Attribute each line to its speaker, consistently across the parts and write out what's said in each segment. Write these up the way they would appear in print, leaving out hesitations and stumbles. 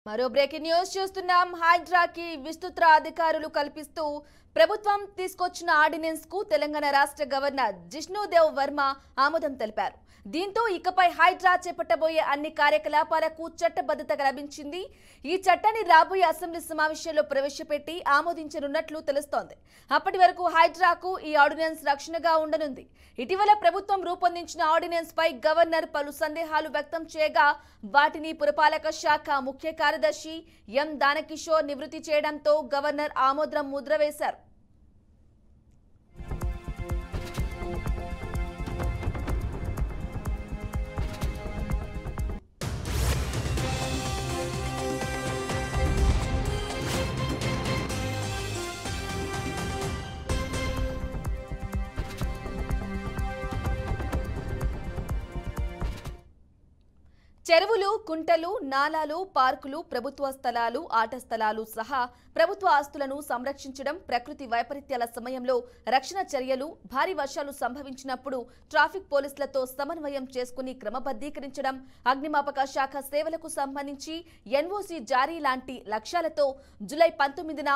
Speaker 1: మరో breaking news చూస్తున్నాం. హైడ్రాకి విస్తృత అధికారులు కల్పిస్తూ ప్రభుత్వం తీసుకొచ్చిన ఆర్డినెన్స్ కు తెలంగాణ రాష్ట్ర గవర్నర్ జిష్ణుదేవ్ వర్మ ఆమోదం తెలిపారు. దీంతో ఇకపై హైడ్రా చేపట్టబోయే అన్ని కార్యకలాపాలకు చట్టబద్ధత లభించింది. ఈ చట్టాన్ని రాబోయే అసెంబ్లీ సమావేశంలో ప్రవేశపెట్టి ఆమోదించనున్నట్లు తెలుస్తోంది. అప్పటి వరకు హైడ్రాకు ఈ ఆర్డినెన్స్ రక్షణగా ఉండనుంది. ఇటీవల ప్రభుత్వం రూపొందించిన ఆర్డినెన్స్ పై గవర్నర్ పలు సందేహాలు వ్యక్తం చేయగా వాటిని పురపాలక శాఖ ముఖ్య కార్యదర్శి ఎం దానకిషోర్ నివృత్తి చేయడంతో గవర్నర్ ఆమోదం ముద్ర వేశారు. చెరువులు, కుంటలు, నాలాలు, పార్కులు, ప్రభుత్వ స్థలాలు, ఆట స్థలాలు సహా ప్రభుత్వ ఆస్తులను సంరక్షించడం, ప్రకృతి వైపరీత్యాల సమయంలో రక్షణ చర్యలు, భారీ వర్షాలు సంభవించినప్పుడు ట్రాఫిక్ పోలీసులతో సమన్వయం చేసుకుని క్రమబద్ధీకరించడం, అగ్నిమాపక శాఖ సేవలకు సంబంధించి ఎన్ఓసి జారీ లాంటి లక్ష్యాలతో జూలై 19న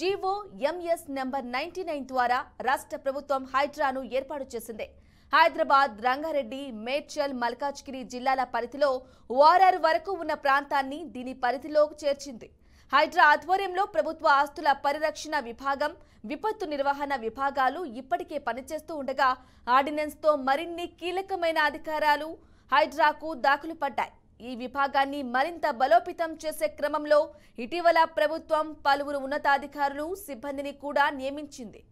Speaker 1: జీవో ఎంఎస్ నంబర్ 99 ద్వారా రాష్ట్ర ప్రభుత్వం హైడ్రాను ఏర్పాటు చేసింది. హైదరాబాద్, రంగారెడ్డి, మేడ్చల్, మల్కాజ్గిరి జిల్లాల పరిధిలో ఓఆర్ఆర్ వరకు ఉన్న ప్రాంతాన్ని దీని పరిధిలోకి చేర్చింది. హైడ్రా ఆధ్వర్యంలో ప్రభుత్వ ఆస్తుల పరిరక్షణ విభాగం, విపత్తు నిర్వహణ విభాగాలు ఇప్పటికే పనిచేస్తూ ఉండగా ఆర్డినెన్స్తో మరిన్ని కీలకమైన అధికారాలు హైడ్రాకు దాఖలు పడ్డాయి. ఈ విభాగాన్ని మరింత బలోపేతం చేసే క్రమంలో ఇటీవల ప్రభుత్వం పలువురు ఉన్నతాధికారులు, సిబ్బందిని కూడా నియమించింది.